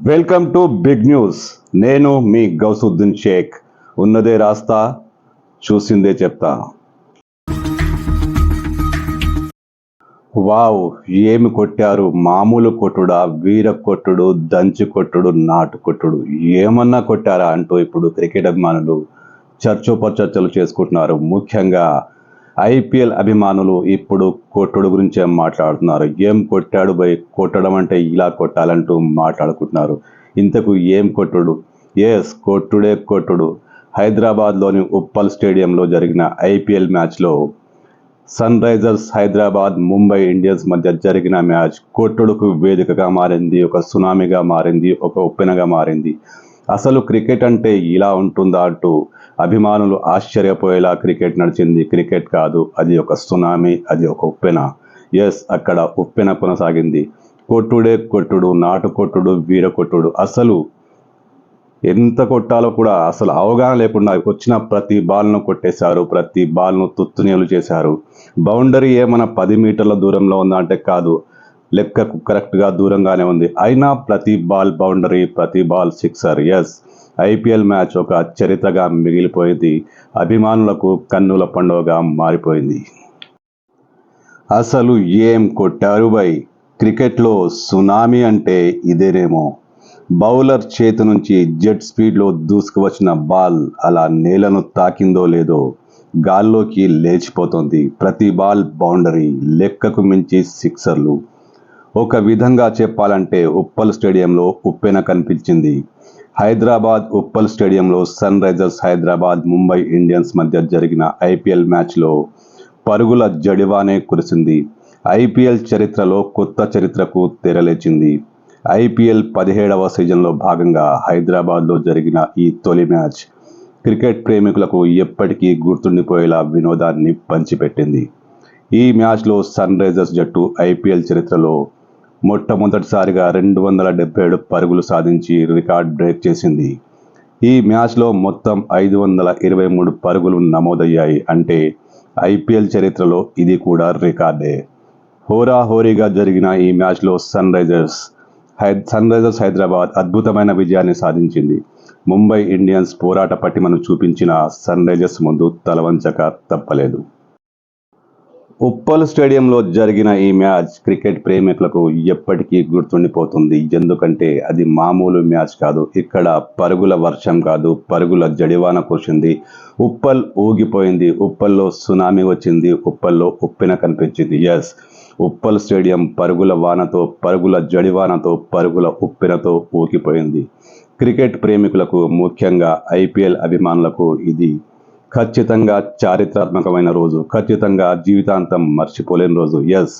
Welcome to big news. నేను మీ గౌసుద్దీన్ షేక్. ఉన్నదే రాస్తా, చూసిందే చెప్తా. వావ్, ఏమి కొట్టారు! మామూలు కొట్టుడా, వీర కొట్టుడు, దంచి కొట్టుడు, నాటు కొట్టుడు, ఏమన్నా కొట్టారా అంటూ ఇప్పుడు క్రికెట్ అభిమానులు చర్చోపచర్చలు చేసుకుంటున్నారు. ముఖ్యంగా ఐపీఎల్ అభిమానులు ఇప్పుడు కొట్టుడు గురించే మాట్లాడుతున్నారు. ఏం కొట్టాడు బై, కొట్టడం అంటే ఇలా కొట్టాలంటూ మాట్లాడుకుంటున్నారు. ఇంతకు ఏం కొట్టుడు? ఎస్, కొట్టుడే కొట్టుడు. హైదరాబాద్లోని ఉప్పల్ స్టేడియంలో జరిగిన ఐపీఎల్ మ్యాచ్లో Sunrisers Hyderabad Mumbai Indians మధ్య జరిగిన మ్యాచ్ కొట్టుడుకు వేదికగా మారింది, ఒక సునామీగా మారింది, ఒక ఉప్పెనగా మారింది. అసలు క్రికెట్ అంటే ఇలా ఉంటుందా అంటూ అభిమానులు ఆశ్చర్యపోయేలా క్రికెట్ నడిచింది. క్రికెట్ కాదు, అది ఒక సునామీ, అది ఒక ఉప్పెన. ఎస్, అక్కడ ఉప్పెన కొనసాగింది. కొట్టుడే కొట్టుడు, నాటు కొట్టుడు, వీర కొట్టుడు. అసలు ఎంత కొట్టాలో కూడా అసలు అవగాహన లేకుండా వచ్చిన ప్రతి బాల్ను కొట్టేశారు, ప్రతి బాల్ను తుత్తునేలు చేశారు. బౌండరీ ఏమైనా 10 మీటర్ల దూరంలో ఉందా అంటే కాదు, లెక్కకు కరెక్ట్గా దూరంగానే ఉంది. అయినా ప్రతి బాల్ బౌండరీ, ప్రతి ball sixer. Yes, IPL match ఒక చరిత్రగా మిగిలిపోయింది. అభిమానులకు కన్నుల పండుగగా మారిపోయింది. అసలు ఏం కొట్టారు బై! క్రికెట్లో సునామీ అంటే ఇదేనేమో. బౌలర్ చేతి నుంచి జెట్ స్పీడ్లో దూసుకువచ్చిన బాల్ అలా నేలను తాకిందో లేదో గాల్లోకి లేచిపోతుంది. ప్రతి బాల్ బౌండరీ, లెక్కకు మించి సిక్సర్లు. ఒక విధంగా చెప్పాలంటే ఉప్పల్ స్టేడియంలో ఉప్పెన కనిపించింది. హైదరాబాద్ ఉప్పల్ స్టేడియంలో Sunrisers Hyderabad Mumbai Indians మధ్య జరిగిన ఐపీఎల్ మ్యాచ్లో పరుగుల జడివానే కురిసింది. ఐపీఎల్ చరిత్రలో కొత్త చరిత్రకు తెరలేచింది. ఐపీఎల్ 17వ సీజన్లో భాగంగా హైదరాబాద్లో జరిగిన ఈ తొలి మ్యాచ్ క్రికెట్ ప్రేమికులకు ఎప్పటికీ గుర్తుండిపోయేలా వినోదాన్ని పంచిపెట్టింది. ఈ మ్యాచ్లో సన్ రైజర్స్ జట్టు ఐపీఎల్ చరిత్రలో మొట్టమొదటిసారిగా 277 పరుగులు సాధించి రికార్డ్ బ్రేక్ చేసింది. ఈ మ్యాచ్లో మొత్తం 523 పరుగులు నమోదయ్యాయి. అంటే ఐపీఎల్ చరిత్రలో ఇది కూడా రికార్డే. హోరాహోరీగా జరిగిన ఈ మ్యాచ్లో సన్ రైజర్స్ హైదరాబాద్ అద్భుతమైన విజయాన్ని సాధించింది. ముంబై ఇండియన్స్ పోరాట పటిమను చూపించిన సన్ రైజర్స్ ముందు తలవంచక తప్పలేదు. ఉప్పల్ స్టేడియంలో జరిగిన ఈ మ్యాచ్ క్రికెట్ ప్రేమికులకు ఎప్పటికీ గుర్తుండిపోతుంది. ఎందుకంటే అది మామూలు మ్యాచ్ కాదు. ఇక్కడ పరుగుల వర్షం కాదు, పరుగుల జడివాన కురిసింది. ఉప్పల్ ఊగిపోయింది. ఉప్పల్లో సునామీ వచ్చింది. ఉప్పల్లో ఉప్పెన కనిపించింది. ఎస్, ఉప్పల్ స్టేడియం పరుగుల వానతో, పరుగుల జడివానతో, పరుగుల ఉప్పెనతో ఊగిపోయింది. క్రికెట్ ప్రేమికులకు, ముఖ్యంగా ఐపీఎల్ అభిమానులకు ఇది ఖచ్చితంగా చారిత్రాత్మకమైన రోజు, ఖచ్చితంగా జీవితాంతం మర్చిపోలేని రోజు. ఎస్,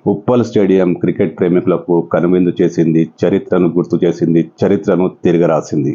ఉప్పల్ స్టేడియం క్రికెట్ ప్రేమికులకు కనువిందు చేసింది, చరిత్రను గుర్తు చేసింది, చరిత్రను తిరగరాసింది.